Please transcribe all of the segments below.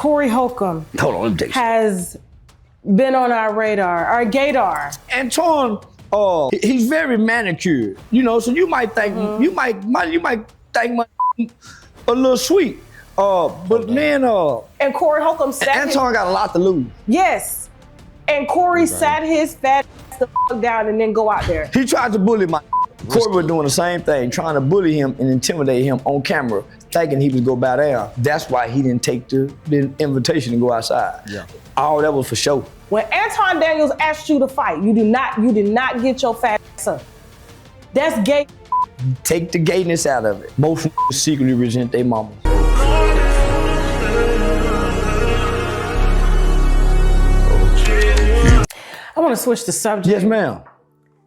Corey Holcomb has been on our radar, our gaydar. Anton, he's very manicured, you know, so you might think, you might think a little sweet. But then, and Corey Holcomb sat Anton got a lot to lose. Yes. And Corey sat his fat ass the fuck down and then go out there. He tried to bully my Corey was doing the same thing, trying to bully him and intimidate him on camera, thinking he would go bow down. That's why he didn't take the invitation to go outside. Yeah. All that was for show. When Anton Daniels asked you to fight, you did not get your fat ass up. That's gay. Take the gayness out of it. Both secretly resent their mama. I want to switch the subject. Yes, ma'am.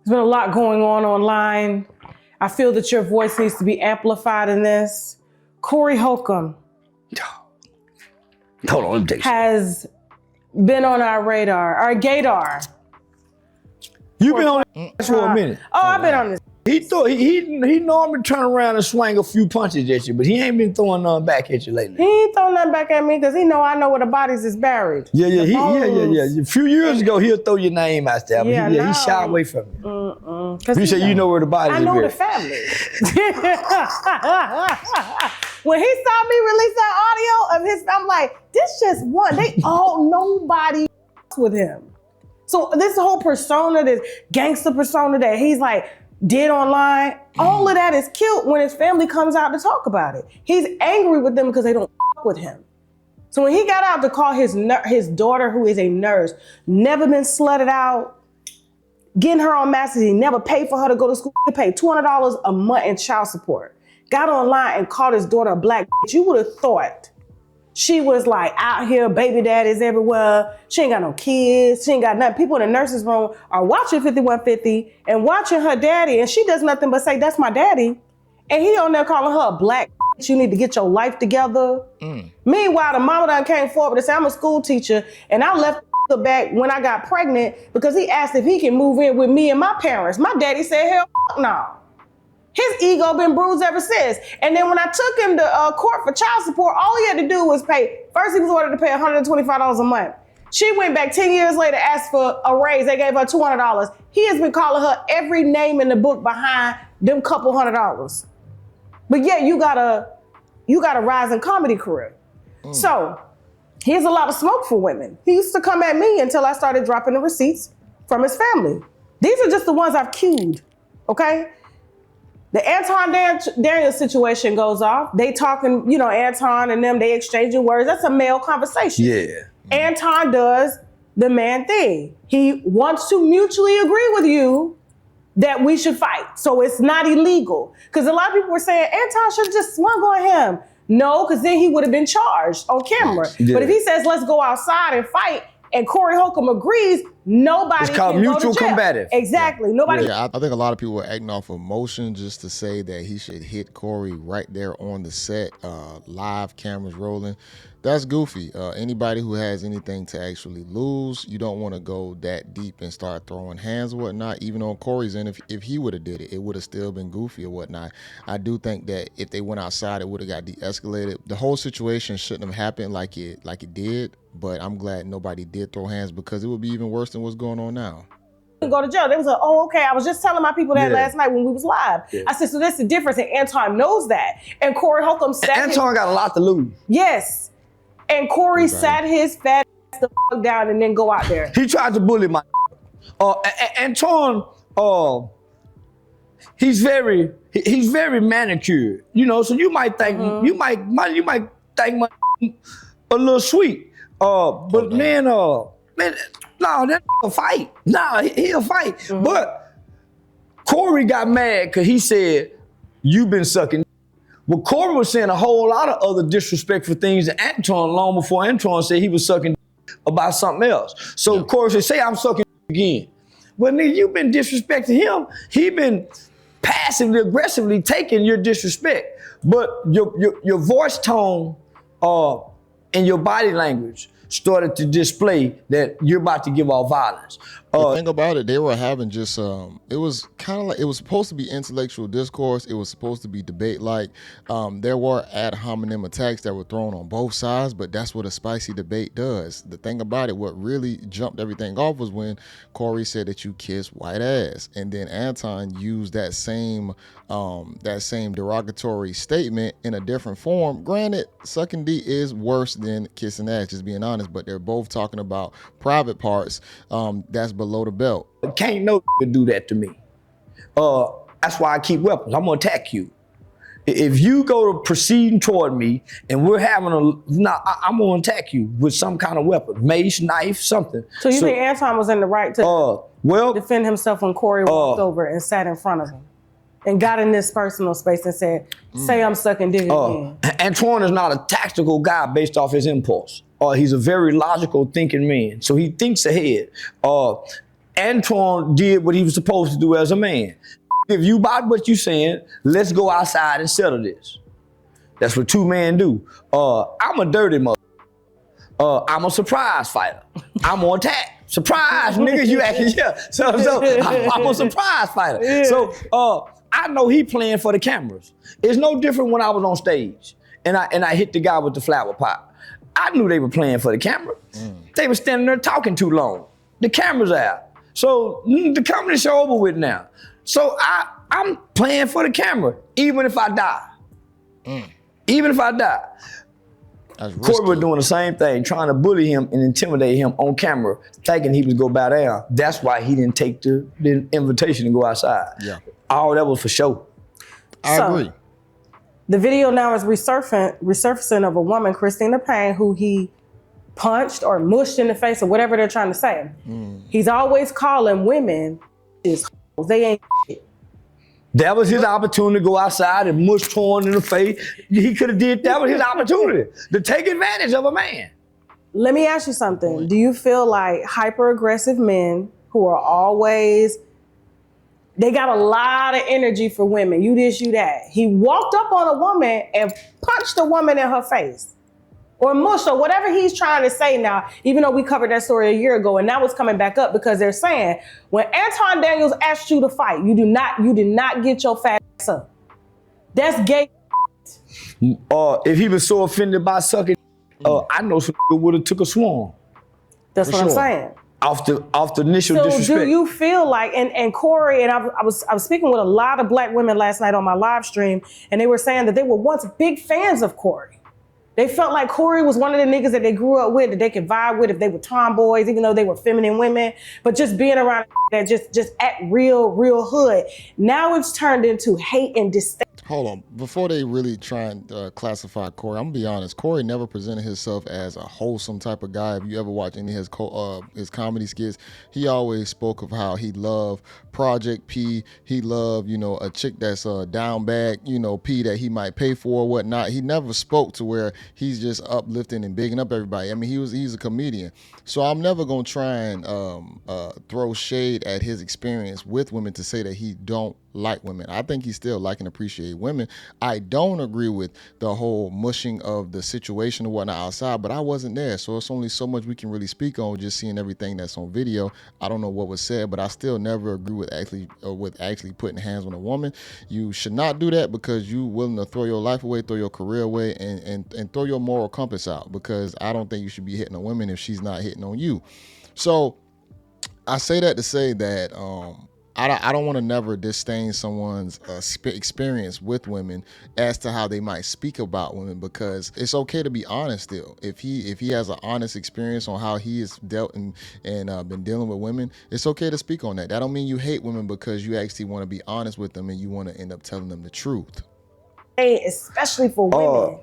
There's been a lot going on online. I feel that your voice needs to be amplified in this. Corey Holcomb has been on our radar, our gaydar. You've been on this for a minute. Oh, I've been on this. He normally turn around and swing a few punches at you, but he ain't been throwing none back at you lately. He ain't throwing nothing back at me because I know where the bodies is buried. Yeah. A few years ago, he'll throw your name out there, but he shied away from you. You say you know where the bodies is buried. I know the family. When he saw me release that audio of his, I'm like, this just one. Nobody with him. So this whole persona, this gangster persona that he's like, did online, all of that is killed when his family comes out to talk about it. He's angry with them because they don't fuck with him. So when he got out to call his daughter, who is a nurse, never been slutted out, getting her on masses, he never paid for her to go to school, he paid $200 a month in child support, got online and called his daughter a black bitch. You would have thought she was like out here, baby daddies everywhere. She ain't got no kids. She ain't got nothing. People in the nurse's room are watching 5150 and watching her daddy, and she does nothing but say, that's my daddy. And he on there calling her a black bitch. You need to get your life together. Meanwhile, the mama done came forward and said, I'm a school teacher, and I left the back when I got pregnant because he asked if he can move in with me and my parents. My daddy said, hell no. His ego been bruised ever since. And then when I took him to court for child support, all he had to do was pay. First, he was ordered to pay $125 a month. She went back 10 years later, asked for a raise. They gave her $200. He has been calling her every name in the book behind them couple $100. But yet you got a rising comedy career. So he has a lot of smoke for women. He used to come at me until I started dropping the receipts from his family. These are just the ones I've queued, okay? The Anton Daniels situation goes off. They talking, Anton and them, they exchanging words. That's a male conversation. Yeah. Anton does the man thing. He wants to mutually agree with you that we should fight. So it's not illegal. Because a lot of people were saying, Anton should have just swung on him. No, because then he would have been charged on camera. Yeah. But if he says, let's go outside and fight, and Corey Holcomb agrees, nobody It's called can mutual go to jail. combative. Exactly. Nobody. Yeah, I think a lot of people were acting off emotion just to say that he should hit Corey right there on the set, live cameras rolling. That's goofy. Anybody who has anything to actually lose, you don't want to go that deep and start throwing hands or whatnot. Even on Corey's end, if he would have did it, it would have still been goofy or whatnot. I do think that if they went outside, it would have got de-escalated. The whole situation shouldn't have happened like it did, but I'm glad nobody did throw hands because it would be even worse than what's going on now. Go to jail. They was like, oh, okay. I was just telling my people that last night when we was live. Yeah. I said, so that's the difference, and Anton knows that. And Corey Holcomb sat Anton got a lot to lose. Yes. And Corey sat his fat ass the fuck down and then go out there. He tried to bully my Anton, he's very manicured, so you might think you might think a little sweet. But man, no, that a fight. Nah, he'll fight. But Corey got mad because he said, you've been sucking. Well, Corey was saying a whole lot of other disrespectful things to Anton long before Anton said he was sucking about something else. So Corey said, say I'm sucking again. Well, nigga, you've been disrespecting him. He been passively, aggressively taking your disrespect. But your voice tone and your body language started to display that you're about to give off violence. The thing about it, they were having just it was kind of like, it was supposed to be intellectual discourse. It was supposed to be debate. Like there were ad hominem attacks that were thrown on both sides, but that's what a spicy debate does. The thing about it, what really jumped everything off was when Corey said that you kiss white ass, and then Anton used that same derogatory statement in a different form. Granted, sucking D is worse than kissing ass, just being honest, but they're both talking about private parts that's below the belt. Can't no do that to me. That's why I keep weapons. I'm gonna attack you. If you go to proceeding toward me and we're having I'm gonna attack you with some kind of weapon, mace, knife, something. So you think Anton was in the right to defend himself when Corey walked over and sat in front of him and got in this personal space and said, "Say I'm sucking dick again"? Antoine is not a tactical guy based off his impulse. He's a very logical thinking man, so he thinks ahead. Antoine did what he was supposed to do as a man. If you bought what you saying, let's go outside and settle this. That's what two men do. I'm a dirty mother. I'm a surprise fighter. I'm on attack. Surprise, nigga, you acting, yeah. So I'm a surprise fighter. Yeah. So I know he playing for the cameras. It's no different when I was on stage and I hit the guy with the flower pot. I knew they were playing for the camera. They were standing there talking too long. The camera's out. So the comedy show over with now. So I'm playing for the camera, even if I die. Even if I die. Corey was doing the same thing, trying to bully him and intimidate him on camera, thinking he was gonna bow down. That's why he didn't take the invitation to go outside. Yeah. All that was for show. I agree. The video now is resurfacing of a woman, Christina Payne, who he punched or mushed in the face or whatever they're trying to say. He's always calling women is hoes. They ain't shit. That was his opportunity to go outside and mush torn in the face. He could have did that. Was his opportunity to take advantage of a man. Let me ask you something. Do you feel like hyper-aggressive men who are always, they got a lot of energy for women, you this, you that. He walked up on a woman and punched a woman in her face. Or mushed, or whatever he's trying to say now, even though we covered that story a year ago, and now it's coming back up because they're saying, when Anton Daniels asked you to fight, you did not get your fat ass up. That's gay. If he was so offended by sucking, I know some people would have took a swarm. That's what I'm saying. Off the initial disrespect. So do you feel like, and Corey, and I was speaking with a lot of black women last night on my live stream, and they were saying that they were once big fans of Corey. They felt like Corey was one of the niggas that they grew up with, that they could vibe with if they were tomboys, even though they were feminine women. But just being around that just act real hood. Now it's turned into hate and disdain. Hold on. Before they really try and classify Corey, I'm going to be honest. Corey never presented himself as a wholesome type of guy. If you ever watch any of his comedy skits, he always spoke of how he loved Project P. He loved, a chick that's down bad, P that he might pay for or whatnot. He never spoke to where he's just uplifting and bigging up everybody. I mean, he's a comedian. So I'm never going to try and throw shade at his experience with women to say that he don't like women. I think he still like and appreciate women. I don't agree with the whole mushing of the situation or whatnot outside, but I wasn't there, so it's only so much we can really speak on just seeing everything that's on video. I don't know what was said, but I still never agree with actually putting hands on a woman. You should not do that because you're willing to throw your life away, throw your career away, and throw your moral compass out, because I don't think you should be hitting a woman if she's not hitting on you. So I say that to say that I don't want to never disdain someone's experience with women as to how they might speak about women, because it's okay to be honest still. If he has an honest experience on how he has dealt and been dealing with women, it's okay to speak on that. That don't mean you hate women because you actually want to be honest with them and you want to end up telling them the truth. Especially for women.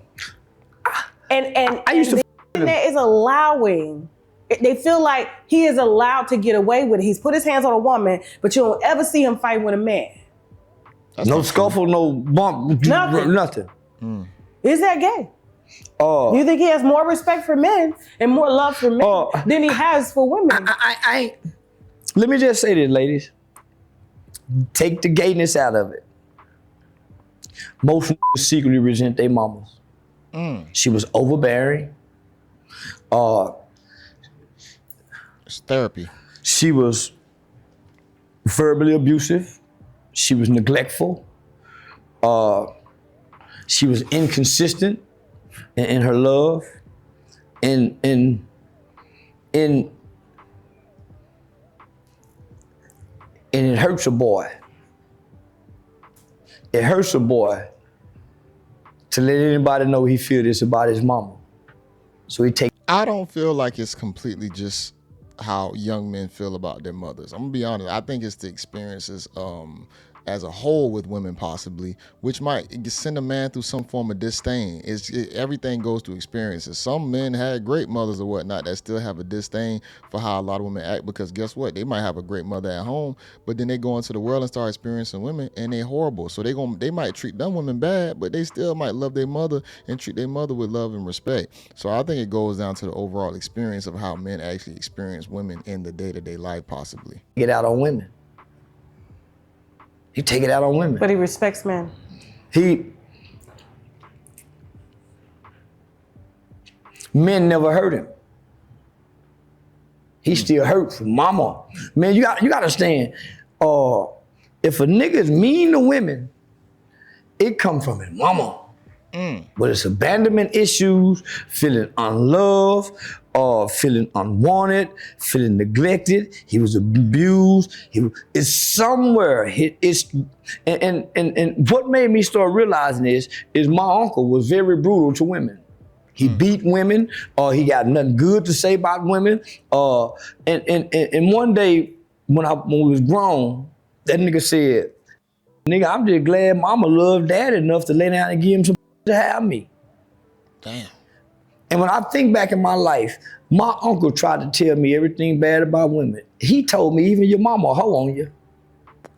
And I used to that is allowing. They feel like he is allowed to get away with it. He's put his hands on a woman, but you don't ever see him fight with a man. No scuffle, no bump, nothing. Is that gay? Do you think he has more respect for men and more love for men than he has for women? Let me just say this, ladies. Take the gayness out of it. Most secretly resent their mamas. She was overbearing. It's therapy. She was verbally abusive. She was neglectful. She was inconsistent in her love. And it hurts a boy. It hurts a boy to let anybody know he feel this about his mama. So he take. I don't feel like it's completely just how young men feel about their mothers. I'm gonna be honest. I think it's the experiences as a whole with women possibly, which might send a man through some form of disdain. Everything goes through experiences. Some men had great mothers or whatnot that still have a disdain for how a lot of women act, because guess what? They might have a great mother at home, but then they go into the world and start experiencing women and they're horrible. So they might treat them women bad, but they still might love their mother and treat their mother with love and respect. So I think it goes down to the overall experience of how men actually experience women in the day-to-day life possibly. Get out on women. He take it out on women. But he respects men. Men never hurt him. He still hurt from mama. Man, you got to understand, if a nigga is mean to women, it comes from his mama. But it's abandonment issues, feeling unloved, feeling unwanted, feeling neglected. He was abused. It's somewhere. And what made me start realizing is my uncle was very brutal to women. He beat women. He got nothing good to say about women. And one day when we was grown, that nigga said, "Nigga, I'm just glad mama loved dad enough to lay down and give him some to have me." Damn. And when I think back in my life, my uncle tried to tell me everything bad about women. He told me even your mama a hoe on you.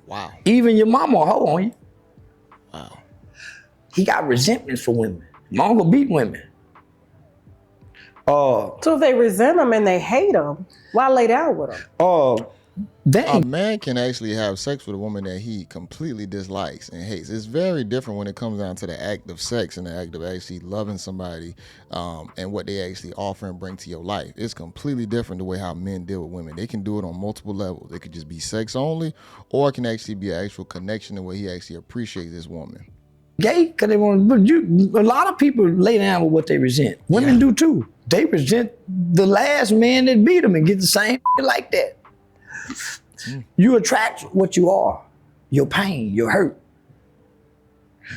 Wow. Even your mama a hoe on you. Wow. He got resentment for women. My uncle beat women. So if they resent him and they hate him, why lay down with him? A man can actually have sex with a woman that he completely dislikes and hates. It's very different when it comes down to the act of sex and the act of actually loving somebody and what they actually offer and bring to your life. It's completely different the way how men deal with women. They can do it on multiple levels. It could just be sex only, or it can actually be an actual connection in where he actually appreciates this woman. Gay, because they want. But a lot of people lay down with what they resent. Women do too. They resent the last man that beat them and get the same like that. You attract what you are, your pain, your hurt.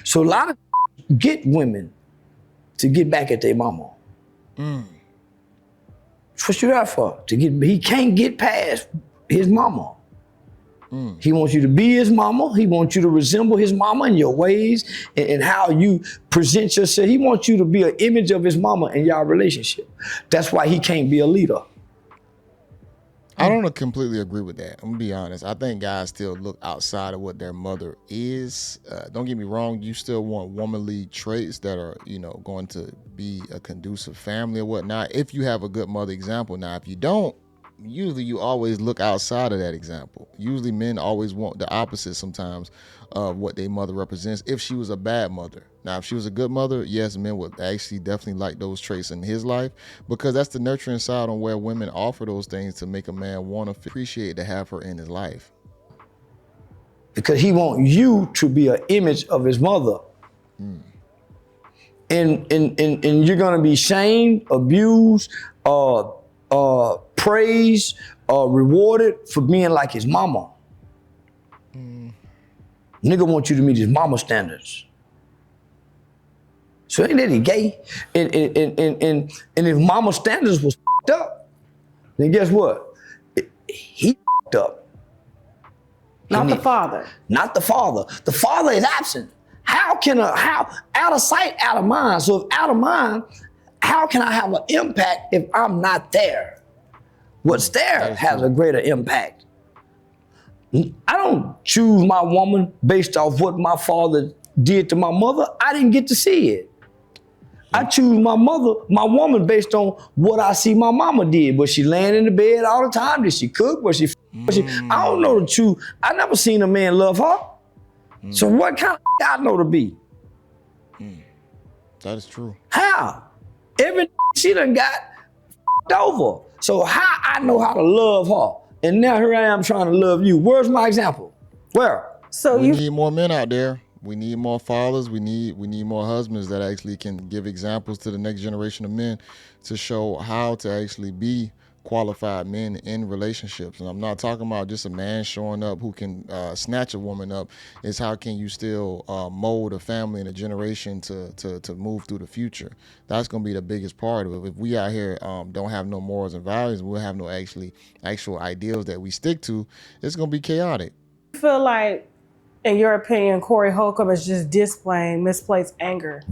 So a lot of get women to get back at their mama. That's what you there for. He can't get past his mama. He wants you to be his mama. He wants you to resemble his mama in your ways and how you present yourself. He wants you to be an image of his mama in your relationship. That's why he can't be a leader. I don't completely agree with that. I'm gonna be honest. I think guys still look outside of what their mother is. Don't get me wrong. You still want womanly traits that are, going to be a conducive family or whatnot. If you have a good mother example. Now, if you don't, usually you always look outside of that example. Usually men always want the opposite sometimes of what their mother represents if she was a bad mother. Now, if she was a good mother, yes, men would actually definitely like those traits in his life, because that's the nurturing side on where women offer those things to make a man want to appreciate to have her in his life. Because he wants you to be an image of his mother. And you're gonna be shamed, abused, praised, rewarded for being like his mama. Nigga want you to meet his mama standards. So ain't that he gay? And if mama standards was f***ed up, then guess what? He f***ed up. Not the father. Not the father. The father is absent. How out of sight, out of mind. So if out of mind, how can I have an impact if I'm not there? What's there has a greater impact. I don't choose my woman based off what my father did to my mother. I didn't get to see it. I choose my woman based on what I see my mama did. Was she laying in the bed all the time? Did she cook? I don't know the truth. I never seen a man love her. So what kind of I know to be? That is true. How? Every she done got over. So how I know how to love her? and now here I am trying to love you. Where's my example? Where? So We you need more men out there. We need more fathers. We need more husbands that actually can give examples to the next generation of men to show how to actually be qualified men in relationships. And I'm not talking about just a man showing up who can snatch a woman up. It's how can you still mold a family and a generation to move through the future. That's going to be the biggest part of it. If we out here don't have no morals and values, we'll have no actual ideals that we stick to, it's going to be chaotic. feel like, in your opinion, Corey Holcomb is just displaying misplaced anger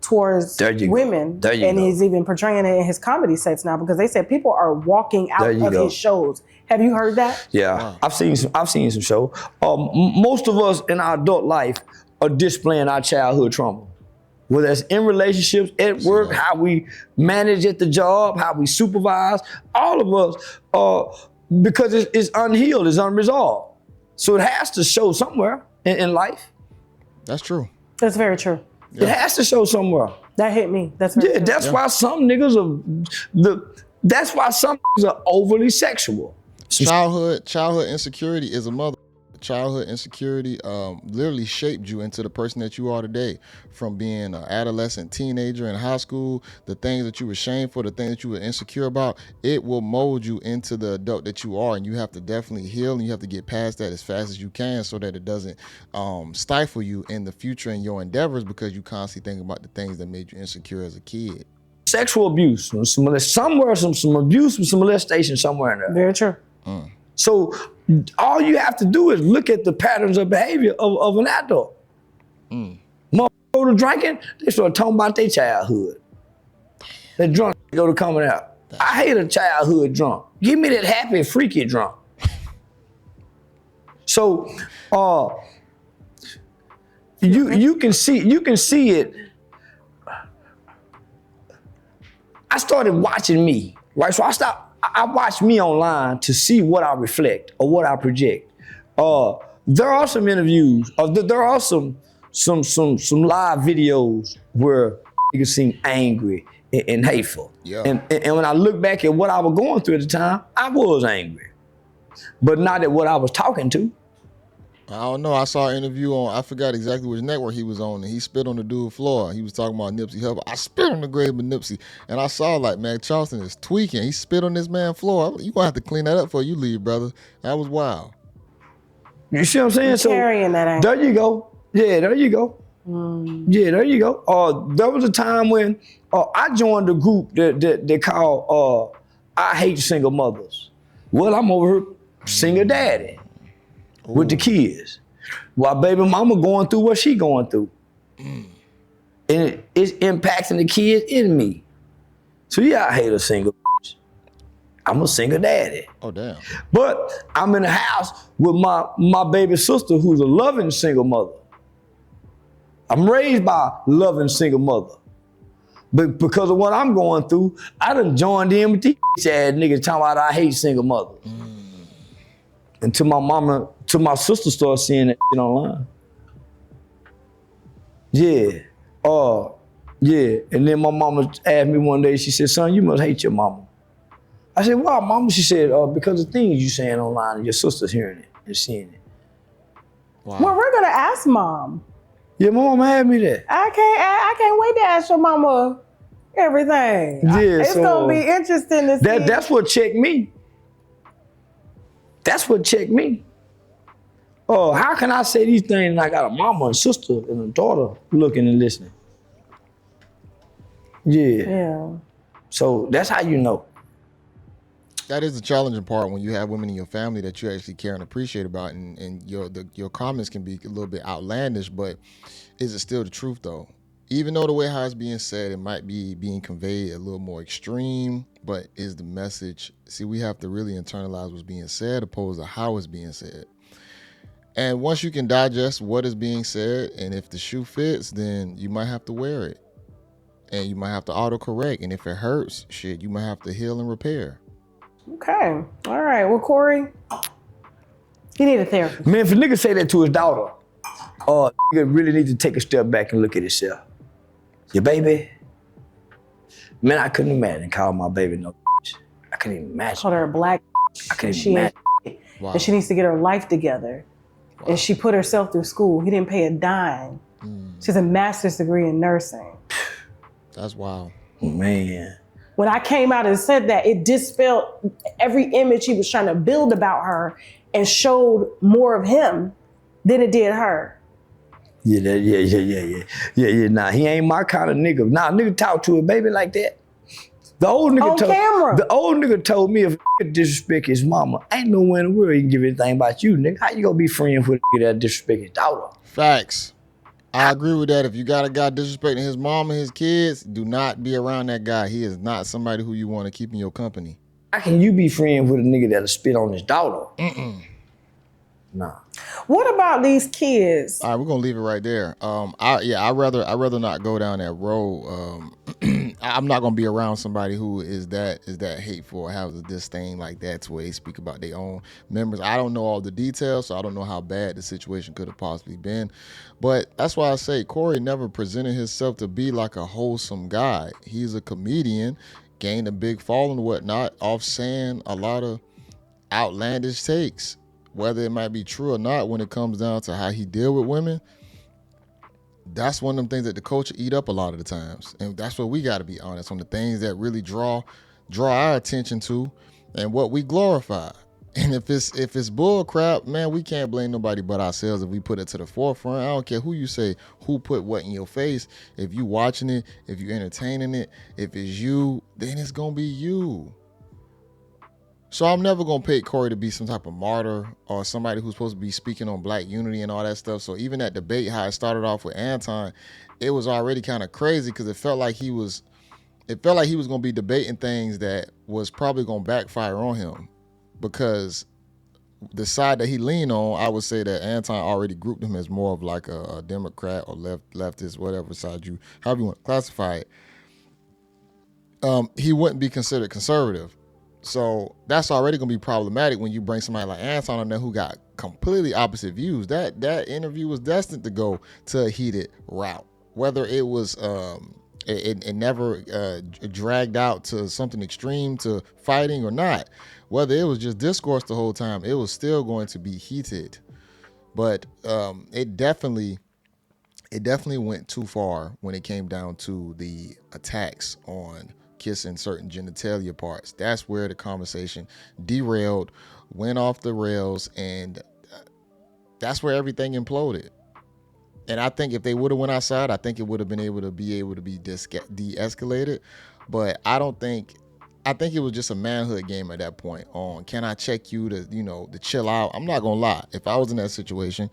towards women. And he's even portraying it in his comedy sets now, because they said people are walking out of his shows. Have you heard that? Yeah, wow. I've seen some shows. Most of us in our adult life are displaying our childhood trauma. Whether it's in relationships, at work, how we manage at the job, how we supervise, all of us, because it's unhealed, it's unresolved. So it has to show somewhere in life. That's true. That's very true. Yeah. It has to show somewhere. That hit me. That's very true. That's why some niggas are overly sexual. Childhood insecurity is a mother. Childhood insecurity literally shaped you into the person that you are today. From being an adolescent, teenager in high school, the things that you were ashamed for, the things that you were insecure about, it will mold you into the adult that you are. And you have to definitely heal, and you have to get past that as fast as you can so that it doesn't stifle you in the future in your endeavors, because you constantly think about the things that made you insecure as a kid. Sexual abuse, somewhere, some abuse, some molestation somewhere in there. Very true. So all you have to do is look at the patterns of behavior of an adult. Motherfuckers go to drinking, they start talking about their childhood. They're drunk, they go to coming out. I hate a childhood drunk. Give me that happy, freaky drunk. So you can see it. I started watching me, right? So I watch me online to see what I reflect or what I project. There are some interviews, there are some live videos where you seem angry and hateful. Yeah. And when I look back at what I was going through at the time, I was angry, but not at what I was talking to. I don't know. I saw an interview on, I forgot exactly which network he was on, and he spit on the dude's floor. He was talking about Nipsey Hussle. I spit on the grave of Nipsey. And I saw, like, man, Charleston is tweaking. He spit on this man's floor. You gonna have to clean that up before you leave, brother. That was wild. You see what I'm saying? You're carrying that anger. There you go. Yeah, there you go. Yeah, there you go. There was a time when I joined a group that they call I Hate Single Mothers. Well, I'm over here single daddy. With the kids, while baby mama going through what she going through. And it's impacting the kids in me. So yeah, I hate a single bitch. I'm a single daddy. Oh, damn. But I'm in the house with my baby sister, who's a loving single mother. I'm raised by a loving single mother. But because of what I'm going through, I done joined in with these ass niggas talking about I hate single mothers. Until my sister started seeing that shit online. Yeah. Yeah. And then my mama asked me one day, she said, son, you must hate your mama. I said, why, mama? She said, because of things you saying online and your sister's hearing it and seeing it. Wow. Well, we're gonna ask mom. Yeah, my mama had me that. I can't wait to ask your mama everything. Yeah, it's gonna be interesting to see. That's what checked me. That's what checked me. How can I say these things and I got a mama and sister and a daughter looking and listening? Yeah. So that's how you know. That is the challenging part when you have women in your family that you actually care and appreciate about, and your comments can be a little bit outlandish, but is it still the truth though? Even though the way how it's being said, it might be being conveyed a little more extreme, but is the message, see, we have to really internalize what's being said opposed to how it's being said. And once you can digest what is being said, and if the shoe fits, then you might have to wear it. And you might have to autocorrect. And if it hurts, shit, you might have to heal and repair. Okay. All right. Well, Corey, you need a therapist. Man, if a nigga say that to his daughter, nigga really need to take a step back and look at himself. Your baby? Man, I couldn't imagine calling my baby no bitch. I couldn't even imagine. Called her a black. I can't she imagine. Wow. and she needs to get her life together. Wow. And she put herself through school. He didn't pay a dime. She has a master's degree in nursing. That's wild. Man. When I came out and said that, it dispelled every image he was trying to build about her and showed more of him than it did her. Yeah. Nah, he ain't my kind of nigga. Nah, nigga talk to a baby like that. The old nigga told me if a disrespect his mama, ain't no way in the world he can give anything about you, nigga. How you gonna be friends with a nigga that disrespect his daughter? Facts. I agree with that. If you got a guy disrespecting his mom and his kids, do not be around that guy. He is not somebody who you want to keep in your company. How can you be friends with a nigga that'll spit on his daughter? Nah. What about these kids? All right, we're gonna leave it right there. I'd rather not go down that road. I'm not gonna be around somebody who is that hateful or has a disdain like that to where they speak about their own members. I don't know all the details, so I don't know how bad the situation could have possibly been. But that's why I say Corey never presented himself to be like a wholesome guy. He's a comedian, gained a big following and whatnot off saying a lot of outlandish takes. Whether it might be true or not, when it comes down to how he deal with women, that's one of them things that the culture eat up a lot of the times. And that's what we got to be honest on, the things that really draw our attention to and what we glorify. And if it's bull crap, man, we can't blame nobody but ourselves if we put it to the forefront. I don't care who you say, who put what in your face. If you watching it, if you entertaining it, if it's you, then it's going to be you. So I'm never going to pick Corey to be some type of martyr or somebody who's supposed to be speaking on black unity and all that stuff. So even that debate, how it started off with Anton, it was already kind of crazy because it felt like he was going to be debating things that was probably going to backfire on him, because the side that he leaned on, I would say that Anton already grouped him as more of like a Democrat or leftist, whatever side however you want to classify it. He wouldn't be considered conservative. So that's already going to be problematic when you bring somebody like Anton on there who got completely opposite views. That interview was destined to go to a heated route. Whether it was, it never dragged out to something extreme to fighting or not. Whether it was just discourse the whole time, it was still going to be heated. But it definitely went too far when it came down to the attacks on kissing certain genitalia parts. That's where the conversation derailed, went off the rails, and that's where everything imploded. And I think if they would have went outside, I think it would have been able to be de-escalated. But I think it was just a manhood game at that point. On can I check you to chill out? I'm not gonna lie. If I was in that situation,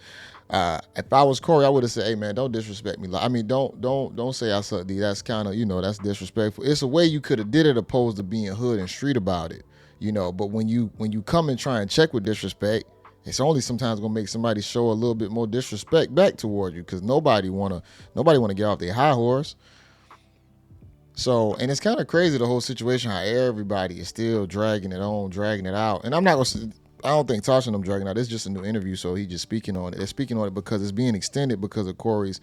if I was Corey, I would have said, "Hey man, don't disrespect me. I mean, don't say I suck D. That's kind of that's disrespectful. It's a way you could have did it opposed to being hood and street about it, But when you come and try and check with disrespect, it's only sometimes gonna make somebody show a little bit more disrespect back toward you, because nobody wanna get off their high horse. So, and it's kind of crazy, the whole situation, how everybody is still dragging it out. And I don't think Tasha and them dragging it out. It's just a new interview, so he just speaking on it. They're speaking on it because it's being extended because of Corey's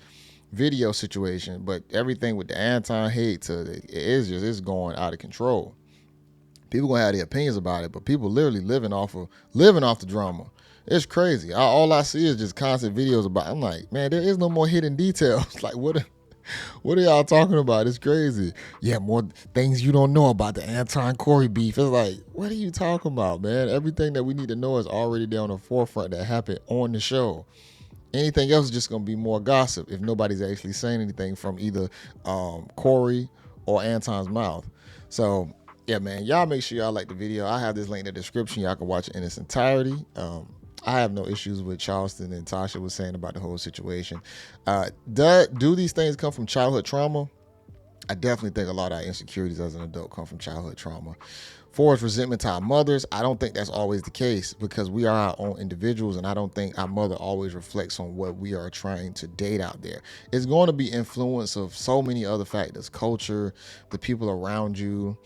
video situation. But everything with the Anton hate, it's going out of control. People gonna have their opinions about it, but people literally living off the drama. It's crazy. All I see is just constant videos about it. I'm like, man, there is no more hidden details. Like, what are y'all talking about? It's crazy. Yeah, more things you don't know about the Anton Corey beef. It's like, what are you talking about, man? Everything that we need to know is already there on the forefront that happened on the show. Anything else is just going to be more gossip if nobody's actually saying anything from either Corey or Anton's mouth. So, yeah, man, y'all make sure y'all like the video. I have this link in the description. Y'all can watch it in its entirety. I have no issues with Charleston and Tasha was saying about the whole situation. Do these things come from childhood trauma? I definitely think a lot of our insecurities as an adult come from childhood trauma. Forced resentment to our mothers, I don't think that's always the case, because we are our own individuals, and I don't think our mother always reflects on what we are trying to date out there. It's going to be influence of so many other factors: culture, the people around you.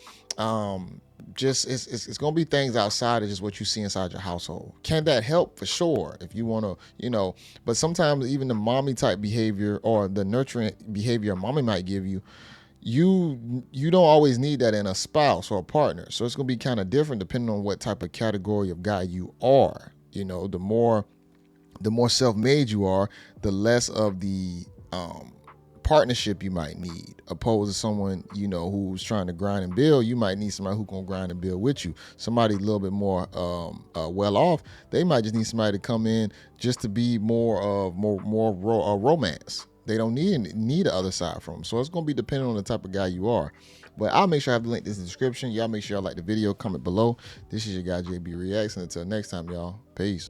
It's going to be things outside of just what you see inside your household. Can that help? For sure, if you want to, but sometimes even the mommy type behavior or the nurturing behavior a mommy might give you you don't always need that in a spouse or a partner. So it's gonna be kind of different depending on what type of category of guy you are. You know, the more self-made you are, the less of the partnership you might need, opposed to someone, you know, who's trying to grind and build. You might need somebody who can grind and build with you. Somebody a little bit more well off, they might just need somebody to come in just to be more romance. They don't need the other side from them. So it's going to be dependent on the type of guy you are. But I'll make sure I have the link in the description. Y'all make sure y'all like the video, comment below. This is your guy JayBReacts, and until next time, y'all, peace.